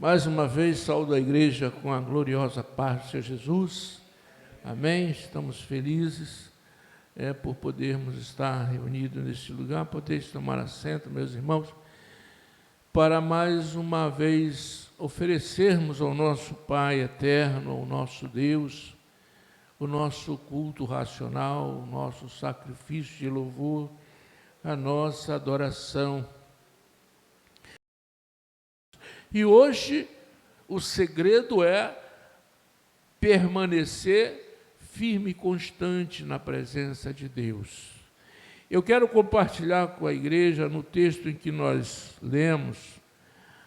Mais uma vez, saúdo a igreja com a gloriosa paz do Senhor Jesus. Amém? Estamos felizes por podermos estar reunidos neste lugar, poder tomar assento, meus irmãos, para mais uma vez oferecermos ao nosso Pai eterno, ao nosso Deus, o nosso culto racional, o nosso sacrifício de louvor, a nossa adoração. E hoje o segredo é permanecer firme e constante na presença de Deus. Eu quero compartilhar com a igreja no texto em que nós lemos,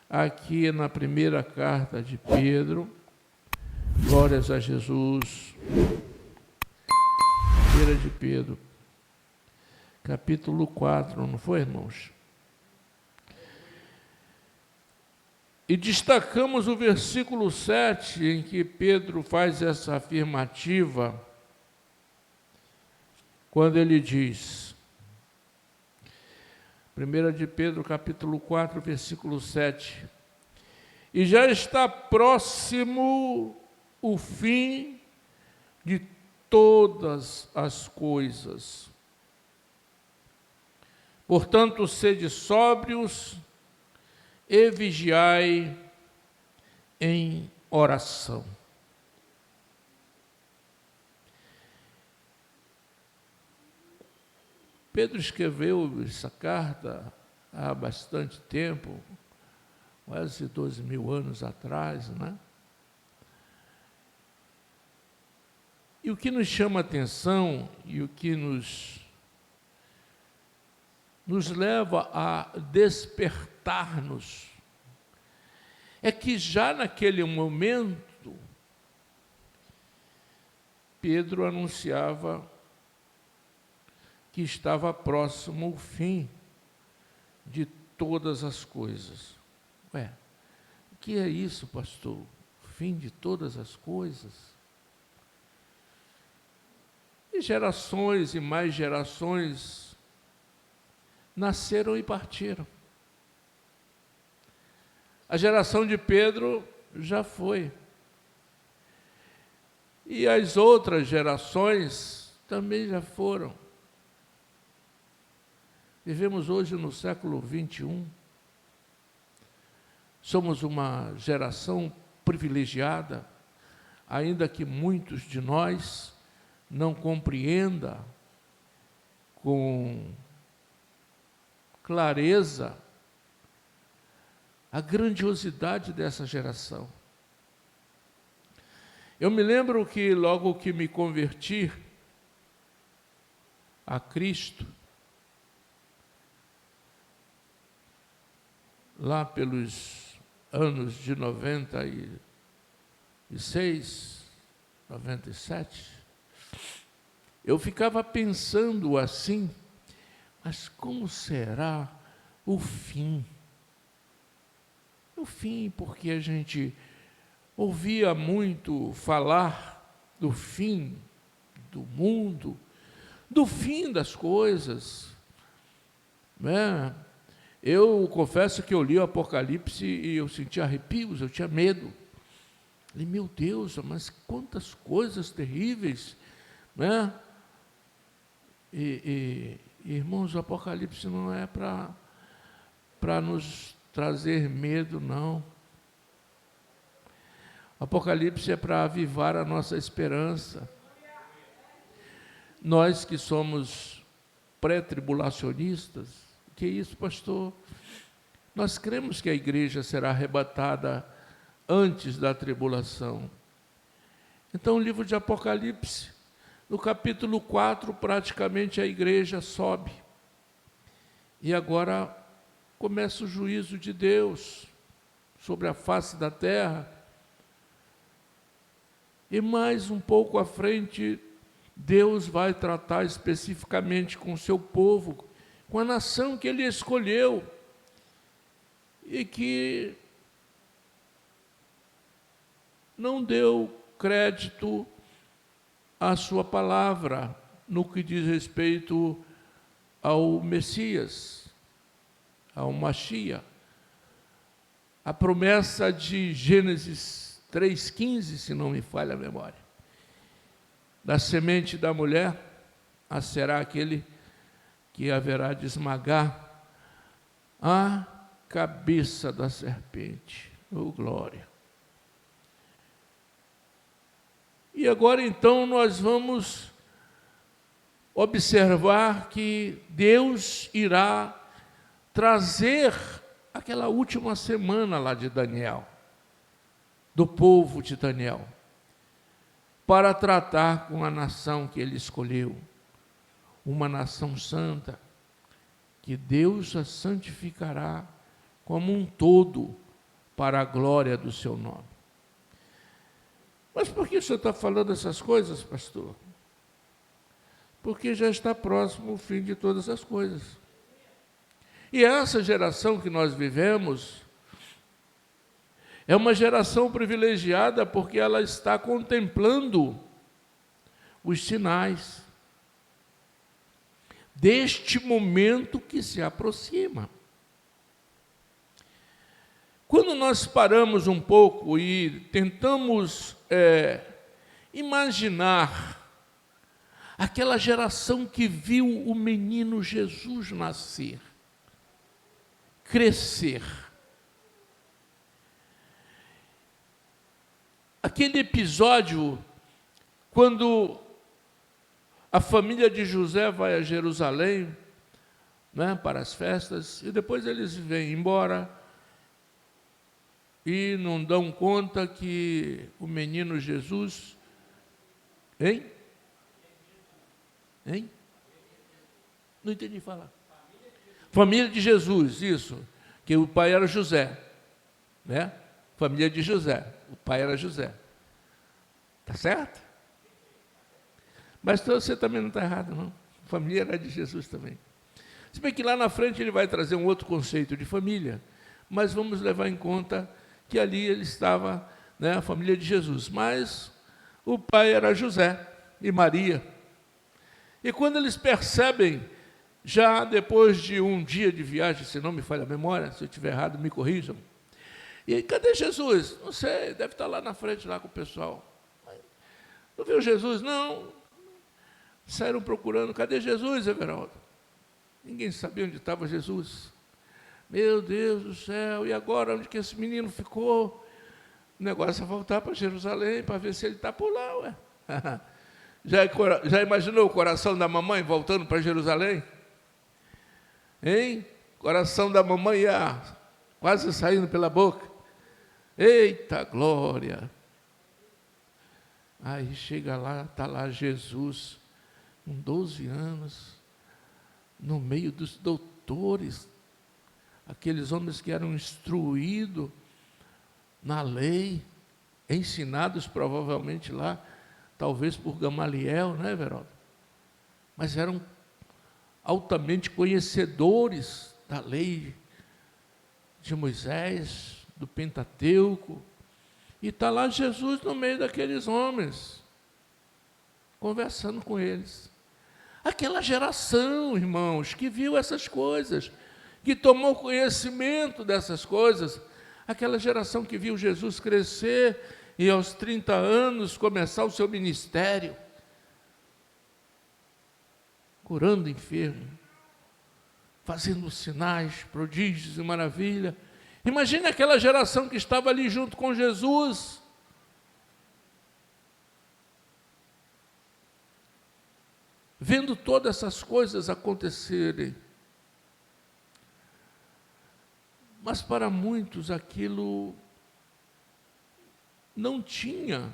aqui na primeira carta de Pedro, glórias a Jesus, primeira de Pedro, capítulo 4, não foi, irmãos? E destacamos o versículo 7, em que Pedro faz essa afirmativa, quando ele diz, 1 de Pedro, capítulo 4, versículo 7, e já está próximo o fim de todas as coisas. Portanto, sede sóbrios e vigiai em oração. Pedro escreveu essa carta há bastante tempo, quase 12.000 anos atrás, né? E o que nos chama a atenção e o que nos leva a despertar-nos é que já naquele momento Pedro anunciava que estava próximo o fim de todas as coisas. O que é isso, pastor? O fim de todas as coisas? E gerações e mais gerações nasceram e partiram. A geração de Pedro já foi. E as outras gerações também já foram. Vivemos hoje no século 21. Somos uma geração privilegiada, ainda que muitos de nós não compreendam com clareza a grandiosidade dessa geração. Eu me lembro que logo que me converti a Cristo, lá pelos anos de 96, 97, eu ficava pensando assim, mas como será o fim? O fim, porque a gente ouvia muito falar do fim do mundo, do fim das coisas, né? Eu confesso que eu li o Apocalipse e eu senti arrepios, eu tinha medo. Falei, meu Deus, mas quantas coisas terríveis, né? Irmãos, o Apocalipse não é para nos trazer medo, não. O Apocalipse é para avivar a nossa esperança. Nós que somos pré-tribulacionistas, que é isso, pastor? Nós cremos que a igreja será arrebatada antes da tribulação. Então, o livro de Apocalipse, no capítulo 4, praticamente a igreja sobe. E agora começa o juízo de Deus sobre a face da terra. E mais um pouco à frente, Deus vai tratar especificamente com o seu povo, com a nação que Ele escolheu e que não deu crédito à sua palavra no que diz respeito ao Messias, ao Mashiach. a promessa de Gênesis 3,15, se não me falha a memória. Da semente da mulher, será aquele que haverá de esmagar a cabeça da serpente. Oh, glória! E agora, então, nós vamos observar que Deus irá trazer aquela última semana lá de Daniel, do povo de Daniel, para tratar com a nação que ele escolheu, uma nação santa, que Deus a santificará como um todo para a glória do seu nome. Mas por que o senhor está falando essas coisas, pastor? Porque já está próximo o fim de todas as coisas. E essa geração que nós vivemos é uma geração privilegiada porque ela está contemplando os sinais deste momento que se aproxima. Quando nós paramos um pouco e tentamos imaginar aquela geração que viu o menino Jesus nascer, crescer, aquele episódio quando a família de José vai a Jerusalém, né, para as festas, e depois eles vêm embora e não dão conta que o menino Jesus... Hein? Não entendi falar. Família de Jesus, isso. Que o pai era José, né? Família de José, o pai era José. Tá certo? Mas você também não está errado, não. A família era de Jesus também. Se bem que lá na frente ele vai trazer um outro conceito de família, mas vamos levar em conta que ali ele estava, né, a família de Jesus. Mas o pai era José e Maria. E quando eles percebem, já depois de um dia de viagem, se não me falha a memória, se eu estiver errado, me corrijam. E aí, cadê Jesus? Não sei, deve estar lá na frente, lá com o pessoal. Não viu Jesus? Não. Saíram procurando, cadê Jesus, Everaldo? Ninguém sabia onde estava Jesus. Meu Deus do céu, e agora, onde que esse menino ficou? O negócio é voltar para Jerusalém, para ver se ele está por lá, ué. Já imaginou o coração da mamãe voltando para Jerusalém? Hein? Coração da mamãe ia quase saindo pela boca. Eita glória! Aí chega lá, está lá Jesus, com 12 anos, no meio dos doutores, aqueles homens que eram instruídos na lei, ensinados provavelmente lá, talvez por Gamaliel, né, Veraldo? Mas eram altamente conhecedores da lei de Moisés, do Pentateuco, e está lá Jesus no meio daqueles homens, conversando com eles. Aquela geração, irmãos, que viu essas coisas, que tomou conhecimento dessas coisas, aquela geração que viu Jesus crescer e aos 30 anos começar o seu ministério, curando enfermo, fazendo sinais, prodígios e maravilha. Imagine aquela geração que estava ali junto com Jesus. Vendo todas essas coisas acontecerem. Mas para muitos aquilo não tinha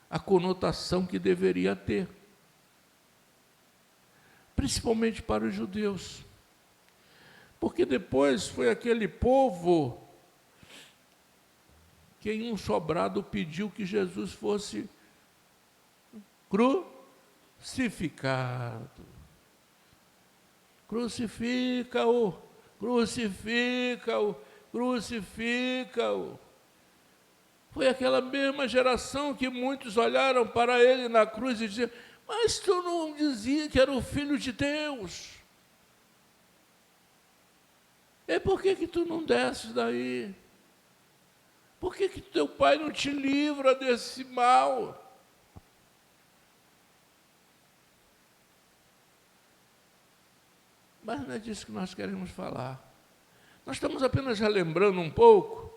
a conotação que deveria ter. Principalmente para os judeus. Porque depois foi aquele povo que em um sobrado pediu que Jesus fosse crucificado. Crucifica-o, crucifica-o, crucifica-o. Foi aquela mesma geração que muitos olharam para ele na cruz e diziam: mas tu não dizia que era o Filho de Deus? E por que tu não desces daí? Por que teu pai não te livra desse mal? Mas não é disso que nós queremos falar. Nós estamos apenas relembrando um pouco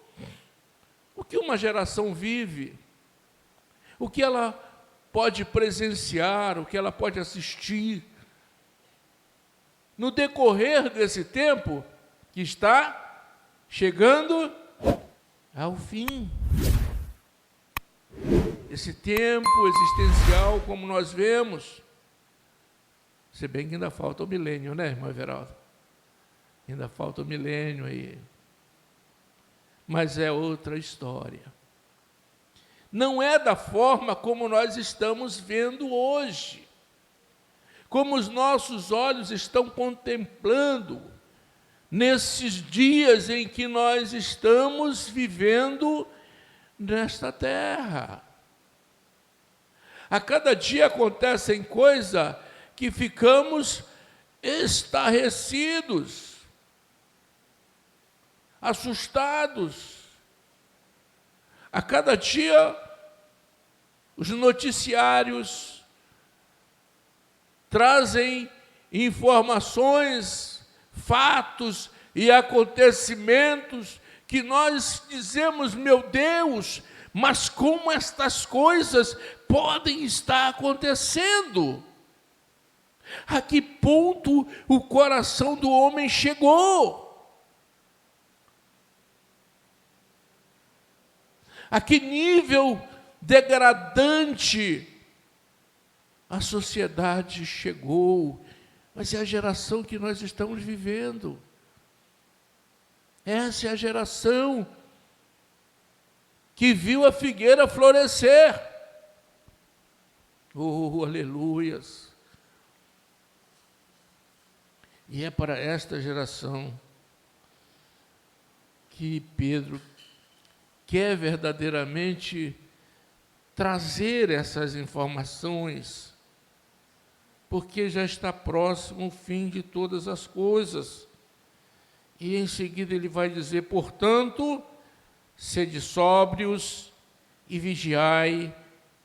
o que uma geração vive, o que ela pode presenciar, o que ela pode assistir, no decorrer desse tempo que está chegando ao fim. Esse tempo existencial, como nós vemos, se bem que ainda falta o milênio, né, irmão Everaldo? Ainda falta o milênio aí. Mas é outra história. Não é da forma como nós estamos vendo hoje, como os nossos olhos estão contemplando nesses dias em que nós estamos vivendo nesta terra. A cada dia acontecem coisas que ficamos estarrecidos, assustados. A cada dia, os noticiários trazem informações, fatos e acontecimentos que nós dizemos, meu Deus, mas como estas coisas podem estar acontecendo? A que ponto o coração do homem chegou? A que nível degradante a sociedade chegou? Mas é a geração que nós estamos vivendo. Essa é a geração que viu a figueira florescer. Oh, aleluias! E é para esta geração que Pedro quer verdadeiramente trazer essas informações, porque já está próximo o fim de todas as coisas. E em seguida ele vai dizer, portanto, sede sóbrios e vigiai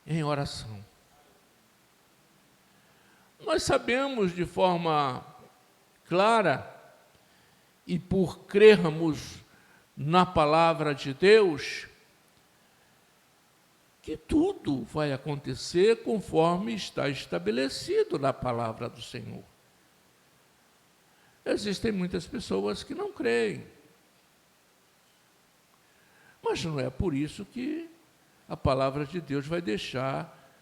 em oração. Nós sabemos de forma clara, e por crermos na palavra de Deus, que tudo vai acontecer conforme está estabelecido na palavra do Senhor. Existem muitas pessoas que não creem, mas não é por isso que a palavra de Deus vai deixar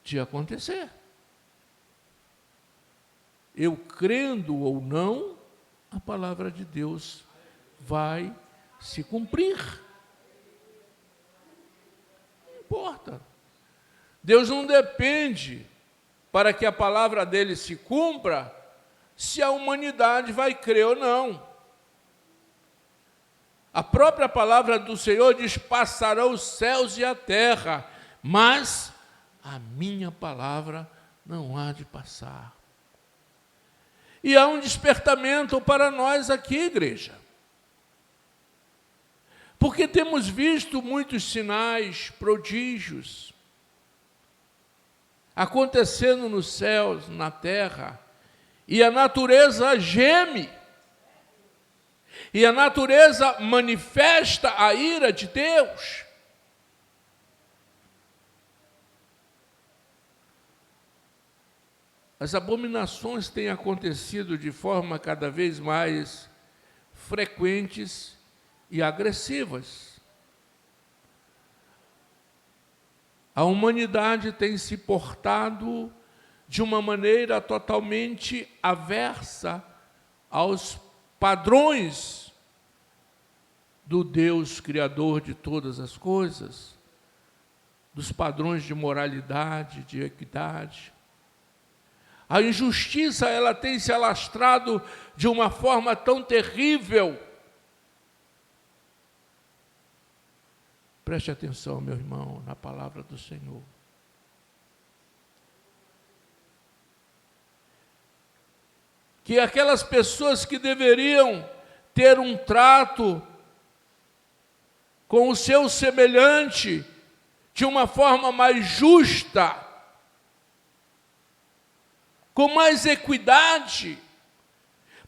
de acontecer. Eu crendo ou não, a palavra de Deus vai se cumprir. Não importa. Deus não depende, para que a palavra dele se cumpra, se a humanidade vai crer ou não. A própria palavra do Senhor diz, passarão os céus e a terra, mas a minha palavra não há de passar. E há um despertamento para nós aqui, igreja. Porque temos visto muitos sinais, prodígios, acontecendo nos céus, na terra, e a natureza geme, e a natureza manifesta a ira de Deus. As abominações têm acontecido de forma cada vez mais frequentes e agressivas. A humanidade tem se portado de uma maneira totalmente aversa aos padrões do Deus Criador de todas as coisas, dos padrões de moralidade, de equidade. A injustiça, ela tem se alastrado de uma forma tão terrível. Preste atenção, meu irmão, na palavra do Senhor. que aquelas pessoas que deveriam ter um trato com o seu semelhante de uma forma mais justa, com mais equidade,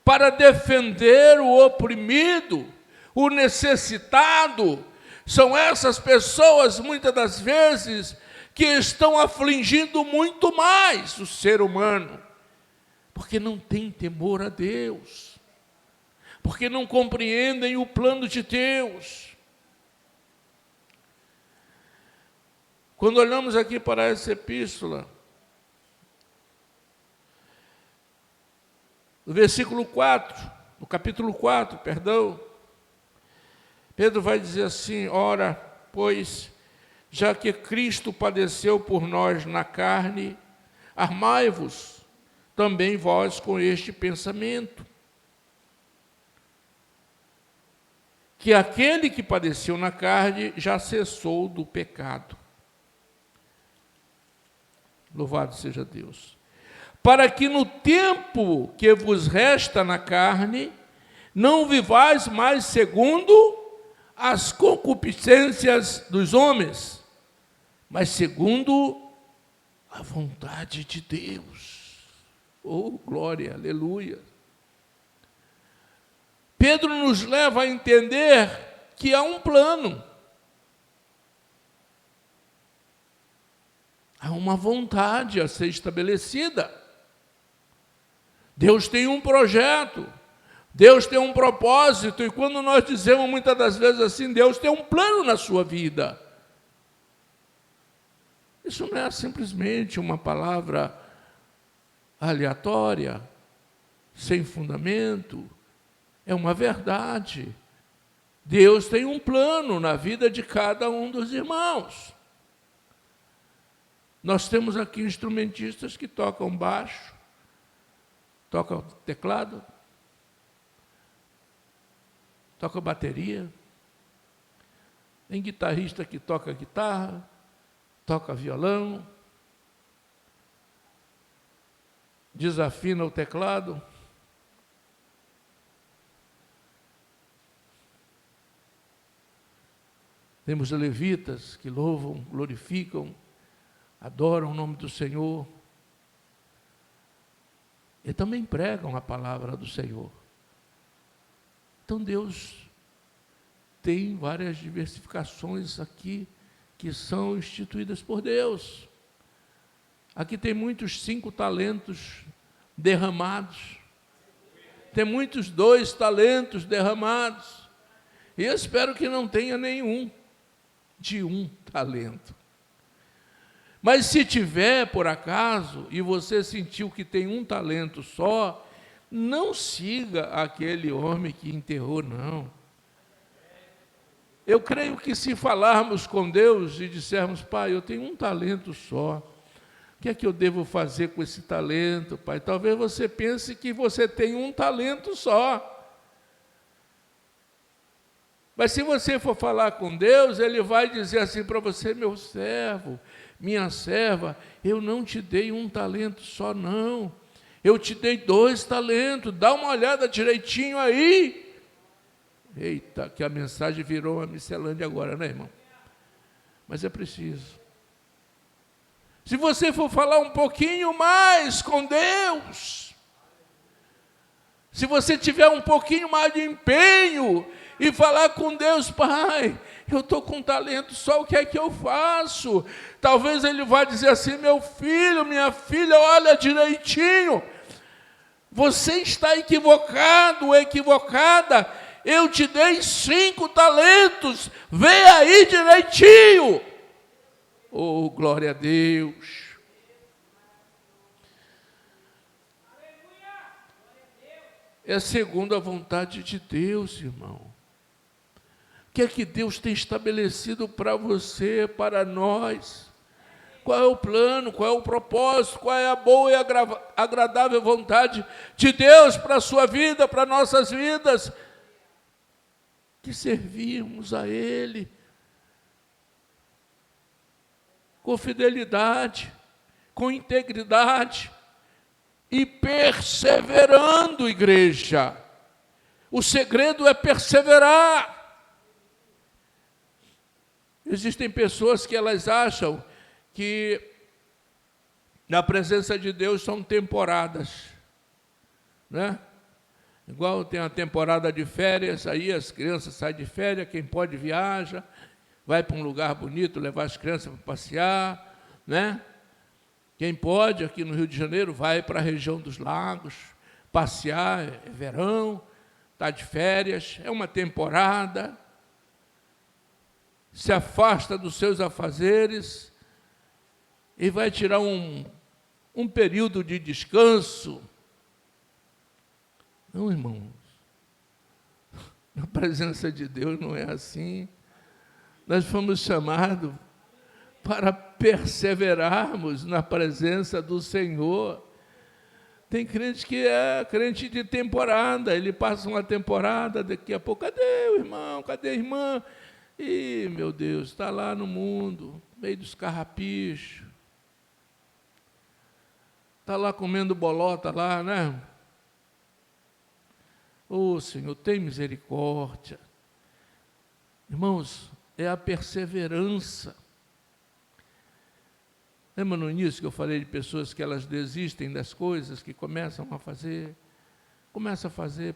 para defender o oprimido, o necessitado. São essas pessoas, muitas das vezes, que estão afligindo muito mais o ser humano, porque não têm temor a Deus, porque não compreendem o plano de Deus. Quando olhamos aqui para essa epístola, no versículo 4, no capítulo 4, perdão, Pedro vai dizer assim: ora, pois, já que Cristo padeceu por nós na carne, armai-vos também vós com este pensamento, que aquele que padeceu na carne já cessou do pecado. Louvado seja Deus. Para que no tempo que vos resta na carne, não vivais mais segundo as concupiscências dos homens, mas segundo a vontade de Deus. Oh, glória, aleluia. Pedro nos leva a entender que há um plano, há uma vontade a ser estabelecida. Deus tem um projeto, Deus tem um propósito, e quando nós dizemos muitas das vezes assim, Deus tem um plano na sua vida, isso não é simplesmente uma palavra aleatória, sem fundamento, é uma verdade. Deus tem um plano na vida de cada um dos irmãos. Nós temos aqui instrumentistas que tocam baixo, tocam teclado, tocam bateria, tem guitarrista que toca guitarra, toca violão, desafina o teclado. Temos levitas que louvam, glorificam, adoram o nome do Senhor. E também pregam a palavra do Senhor. Então Deus tem várias diversificações aqui que são instituídas por Deus. Aqui tem muitos 5 talentos derramados. Tem muitos 2 talentos derramados. E eu espero que não tenha nenhum de 1 talento. Mas se tiver, por acaso, e você sentiu que tem 1 talento só, não siga aquele homem que enterrou, não. Eu creio que se falarmos com Deus e dissermos: Pai, eu tenho 1 talento só, o que é que eu devo fazer com esse talento, Pai? Talvez você pense que você tem 1 talento só. Mas se você for falar com Deus, Ele vai dizer assim para você: meu servo, minha serva, eu não te dei 1 talento só, não. Eu te dei 2 talentos, dá uma olhada direitinho aí. Eita, que a mensagem virou uma miscelânea agora, né, irmão? Mas é preciso. Se você for falar um pouquinho mais com Deus, se você tiver um pouquinho mais de empenho e falar com Deus: Pai, eu estou com talento só, o que é que eu faço? Talvez Ele vai dizer assim: meu filho, minha filha, olha direitinho, você está equivocado ou equivocada, eu te dei 5 talentos, vê aí direitinho. Oh, glória a Deus. É segundo a vontade de Deus, irmão. O que é que Deus tem estabelecido para você, para nós? Qual é o plano, qual é o propósito, qual é a boa e agradável vontade de Deus para a sua vida, para nossas vidas? Que servirmos a Ele com fidelidade, com integridade, e perseverando, igreja. O segredo é perseverar. Existem pessoas que elas acham que na presença de Deus são temporadas, né? Igual tem a temporada de férias, aí as crianças saem de férias, quem pode viaja, vai para um lugar bonito, levar as crianças para passear, né? Quem pode, aqui no Rio de Janeiro, vai para a região dos lagos, passear, é verão, está de férias, é uma temporada, se afasta dos seus afazeres e vai tirar um período de descanso. Não, irmãos, na presença de Deus não é assim. Nós fomos chamados para perseverarmos na presença do Senhor. Tem crente que é crente de temporada, ele passa uma temporada, daqui a pouco, cadê o irmão, cadê a irmã? Ih, meu Deus, está lá no mundo, meio dos carrapichos, está lá comendo bolota lá, né? Ô, Senhor, tem misericórdia. Irmãos, é a perseverança. Lembra no início que eu falei de pessoas que elas desistem das coisas, que começam a fazer,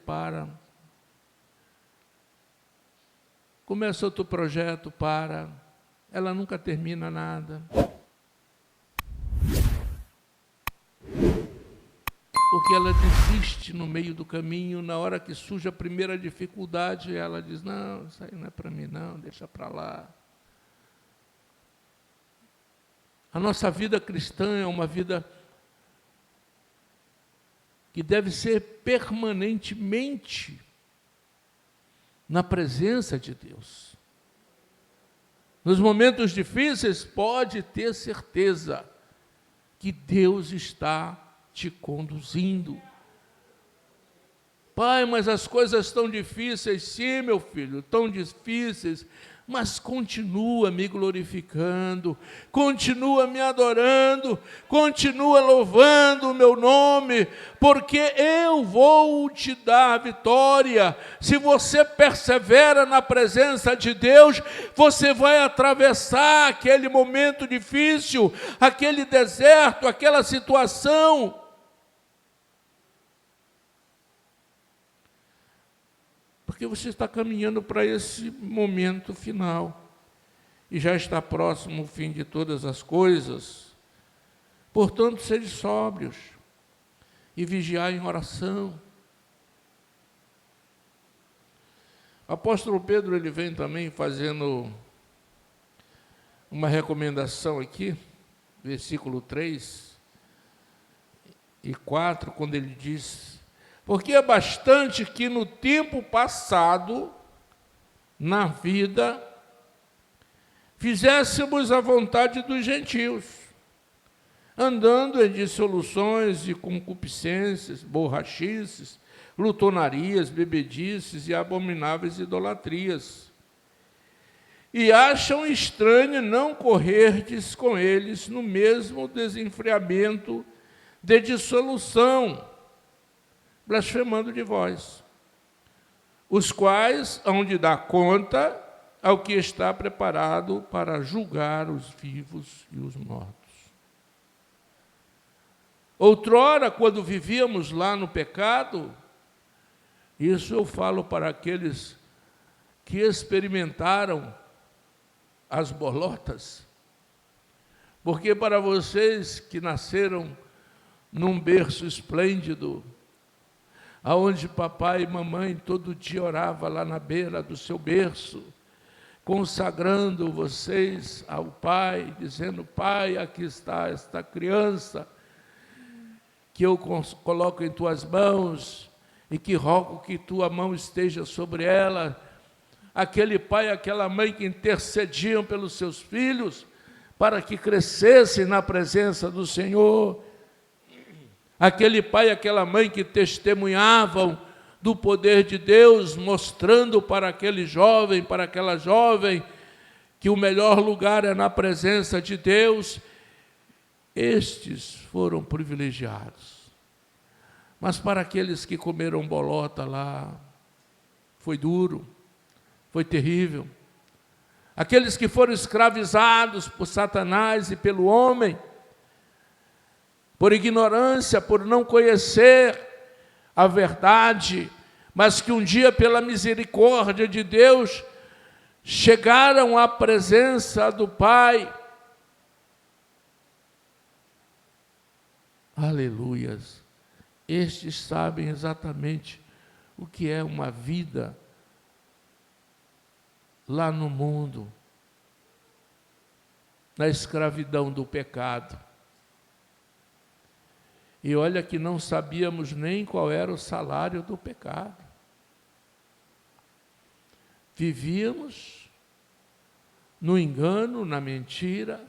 para. Começa outro projeto, para. Ela nunca termina nada. Porque ela desiste no meio do caminho, na hora que surge a primeira dificuldade, ela diz, não, isso aí não é para mim não, deixa para lá. A nossa vida cristã é uma vida que deve ser permanentemente na presença de Deus. Nos momentos difíceis, pode ter certeza que Deus está te conduzindo. Pai, mas as coisas estão difíceis. Sim, meu filho, tão difíceis, mas continua me glorificando, continua me adorando, continua louvando o meu nome, porque eu vou te dar a vitória. Se você persevera na presença de Deus, você vai atravessar aquele momento difícil, aquele deserto, aquela situação. Porque você está caminhando para esse momento final e já está próximo o fim de todas as coisas. Portanto, sede sóbrios e vigiai em oração. O apóstolo Pedro, ele vem também fazendo uma recomendação aqui, versículo 3 e 4, quando ele diz: porque é bastante que no tempo passado, na vida, fizéssemos a vontade dos gentios, andando em dissoluções e concupiscências, borrachices, glutonarias, bebedices e abomináveis idolatrias. E acham estranho não correrdes com eles no mesmo desenfreamento de dissolução, blasfemando de vós, os quais hão de dar conta ao que está preparado para julgar os vivos e os mortos. Outrora, quando vivíamos lá no pecado, isso eu falo para aqueles que experimentaram as bolotas, porque para vocês que nasceram num berço esplêndido, aonde papai e mamãe todo dia orava lá na beira do seu berço, consagrando vocês ao Pai, dizendo: Pai, aqui está esta criança, que eu coloco em tuas mãos, e que rogo que tua mão esteja sobre ela. Aquele pai e aquela mãe que intercediam pelos seus filhos, para que crescessem na presença do Senhor. Aquele pai e aquela mãe que testemunhavam do poder de Deus, mostrando para aquele jovem, para aquela jovem, que o melhor lugar é na presença de Deus. Estes foram privilegiados. Mas para aqueles que comeram bolota lá, foi duro, foi terrível. Aqueles que foram escravizados por Satanás e pelo homem, por ignorância, por não conhecer a verdade, mas que um dia, pela misericórdia de Deus, chegaram à presença do Pai. Aleluias! Estes sabem exatamente o que é uma vida lá no mundo, na escravidão do pecado. E olha que não sabíamos nem qual era o salário do pecado. Vivíamos no engano, na mentira,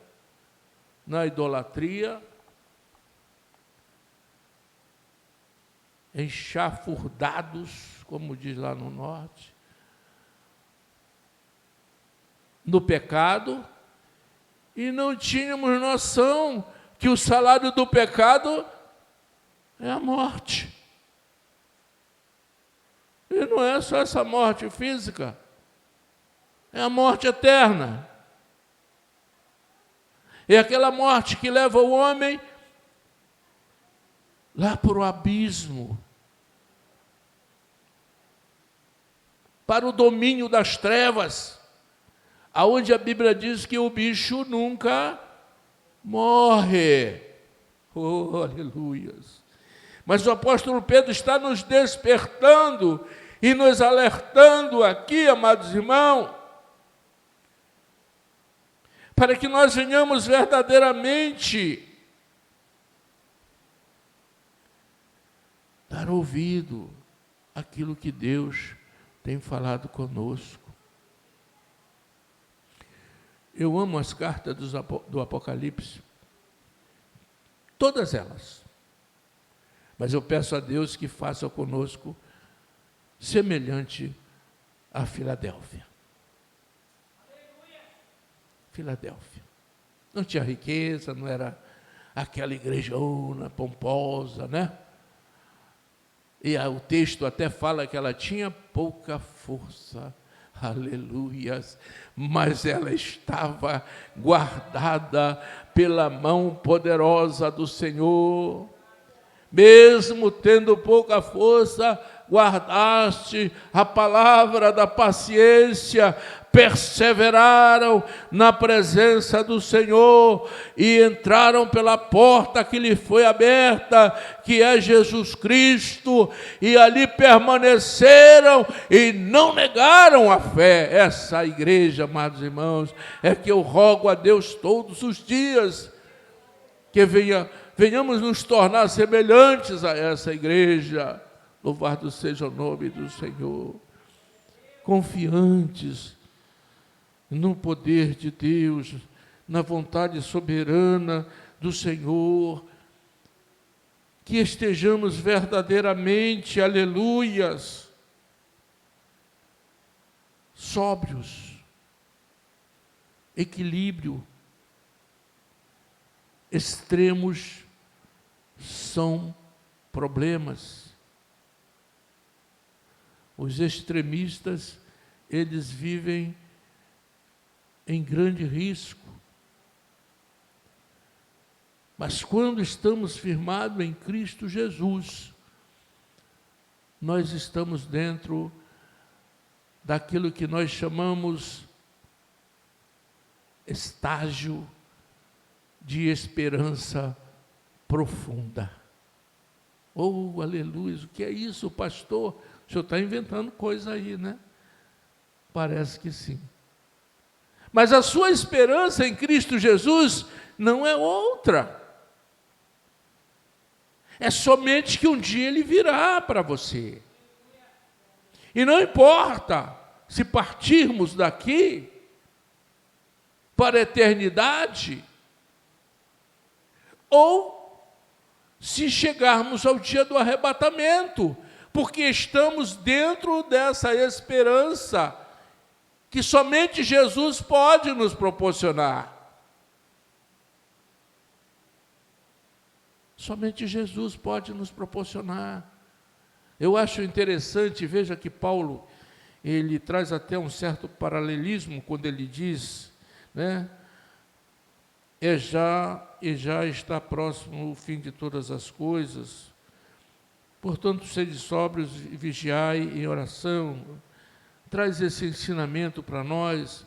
na idolatria, enxafurdados, como diz lá no norte, no pecado, e não tínhamos noção que o salário do pecado é a morte. E não é só essa morte física, é a morte eterna. É aquela morte que leva o homem lá para o abismo, para o domínio das trevas, aonde a Bíblia diz que o bicho nunca morre. Oh, aleluias! Mas o apóstolo Pedro está nos despertando e nos alertando aqui, amados irmãos, para que nós venhamos verdadeiramente dar ouvido àquilo que Deus tem falado conosco. Eu amo as cartas do Apocalipse, todas elas. Mas eu peço a Deus que faça conosco semelhante a Filadélfia. Filadélfia. Não tinha riqueza, não era aquela igrejona pomposa, né? E o texto até fala que ela tinha pouca força. Aleluias, mas ela estava guardada pela mão poderosa do Senhor. Mesmo tendo pouca força, guardaste a palavra da paciência, perseveraram na presença do Senhor e entraram pela porta que lhe foi aberta, que é Jesus Cristo, e ali permaneceram e não negaram a fé. Essa igreja, amados irmãos, é que eu rogo a Deus todos os dias, que venhamos nos tornar semelhantes a essa igreja. Louvado seja o nome do Senhor. Confiantes no poder de Deus, na vontade soberana do Senhor, que estejamos verdadeiramente, aleluias, sóbrios, equilíbrio. Extremos são problemas. Os extremistas, eles vivem em grande risco. Mas quando estamos firmados em Cristo Jesus, nós estamos dentro daquilo que nós chamamos estágio de esperança profunda. Oh, aleluia! O que é isso, pastor? O senhor está inventando coisa aí, né? Parece que sim. Mas a sua esperança em Cristo Jesus não é outra. É somente que um dia Ele virá para você. E não importa se partirmos daqui para a eternidade, ou se chegarmos ao dia do arrebatamento, porque estamos dentro dessa esperança que somente Jesus pode nos proporcionar. Somente Jesus pode nos proporcionar. Eu acho interessante, veja que Paulo, ele traz até um certo paralelismo quando ele diz, né? E já está próximo o fim de todas as coisas. Portanto, sede sóbrios e vigiai em oração. Traz esse ensinamento para nós.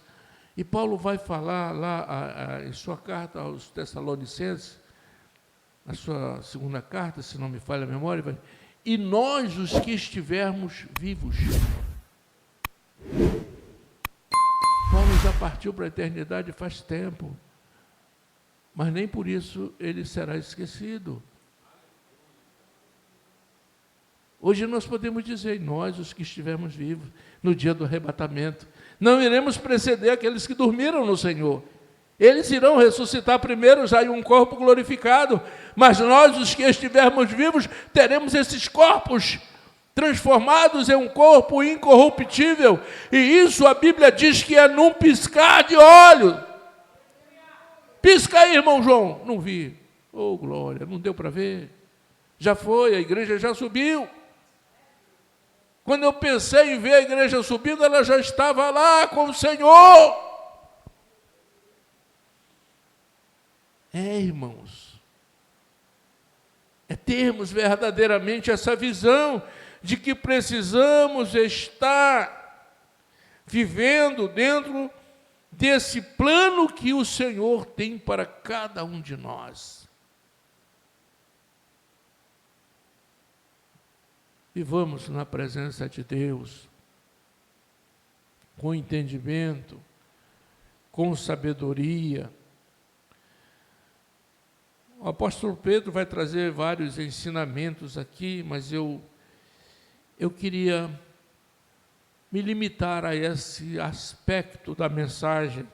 E Paulo vai falar lá em sua carta aos Tessalonicenses, a sua segunda carta, se não me falha a memória, vai, e nós, os que estivermos vivos. Paulo já partiu para a eternidade faz tempo, mas nem por isso ele será esquecido. Hoje nós podemos dizer, nós, os que estivermos vivos, no dia do arrebatamento, não iremos preceder aqueles que dormiram no Senhor. Eles irão ressuscitar primeiro já em um corpo glorificado, mas nós, os que estivermos vivos, teremos esses corpos transformados em um corpo incorruptível, e isso a Bíblia diz que é num piscar de olhos. Pisca aí, irmão João. Não vi. Oh, glória, não deu para ver. Já foi, a igreja já subiu. Quando eu pensei em ver a igreja subindo, ela já estava lá com o Senhor. Irmãos, é termos verdadeiramente essa visão de que precisamos estar vivendo dentro desse plano que o Senhor tem para cada um de nós. Vivamos na presença de Deus, com entendimento, com sabedoria. O apóstolo Pedro vai trazer vários ensinamentos aqui, mas eu queria me limitar a esse aspecto da mensagem,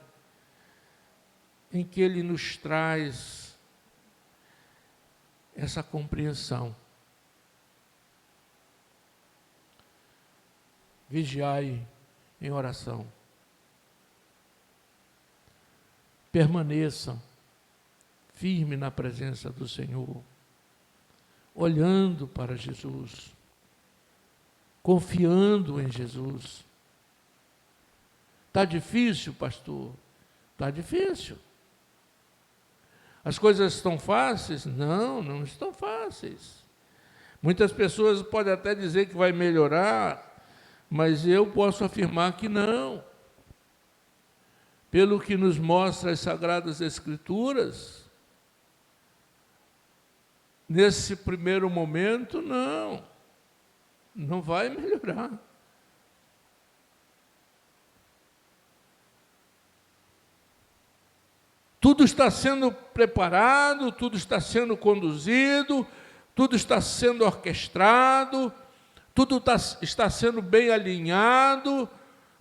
em que ele nos traz essa compreensão. Vigiai em oração. Permaneçam firme na presença do Senhor, olhando para Jesus, confiando em Jesus. Está difícil, pastor? Está difícil. As coisas estão fáceis? Não, não estão fáceis. Muitas pessoas podem até dizer que vai melhorar, mas eu posso afirmar que não. Pelo que nos mostra as Sagradas Escrituras, nesse primeiro momento, não vai melhorar. Tudo está sendo preparado, tudo está sendo conduzido, tudo está sendo orquestrado, tudo está sendo bem alinhado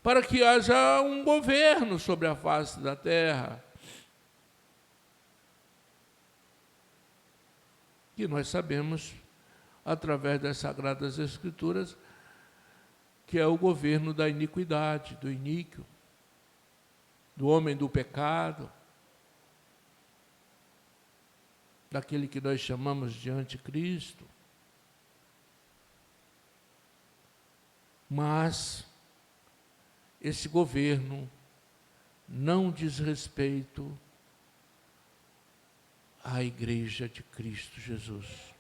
para que haja um governo sobre a face da terra. Que nós sabemos, através das Sagradas Escrituras, que é o governo da iniquidade, do iníquo, do homem do pecado, daquele que nós chamamos de anticristo. Mas esse governo não diz respeito à igreja de Cristo Jesus.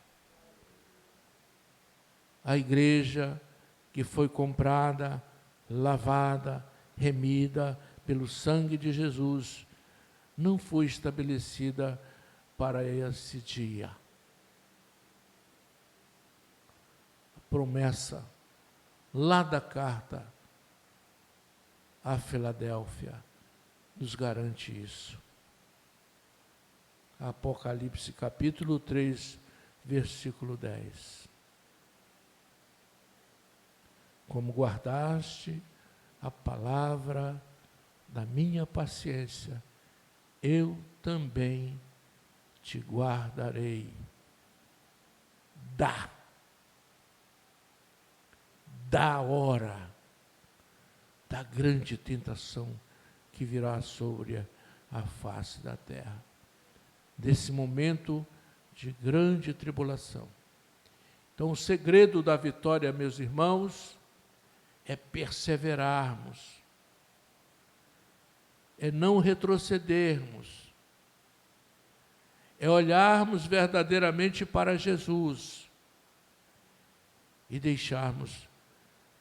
A igreja que foi comprada, lavada, remida pelo sangue de Jesus, não foi estabelecida para esse dia. A promessa lá da carta à Filadélfia nos garante isso. Apocalipse capítulo 3, versículo 10. Como guardaste a palavra da minha paciência, eu também te guardarei da hora da grande tentação que virá sobre a face da terra. Desse momento de grande tribulação. Então, o segredo da vitória, meus irmãos, é perseverarmos, é não retrocedermos, é olharmos verdadeiramente para Jesus e deixarmos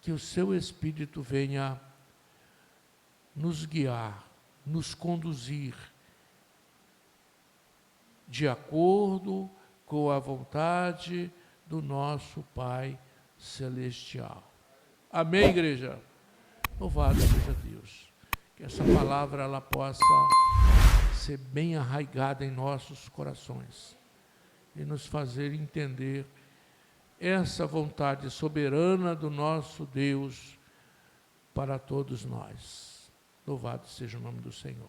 que o seu Espírito venha nos guiar, nos conduzir de acordo com a vontade do nosso Pai Celestial. Amém, igreja? Louvado seja Deus. Que essa palavra ela possa ser bem arraigada em nossos corações e nos fazer entender essa vontade soberana do nosso Deus para todos nós. Louvado seja o nome do Senhor.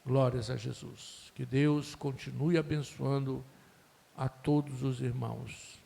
Glórias a Jesus. Que Deus continue abençoando a todos os irmãos.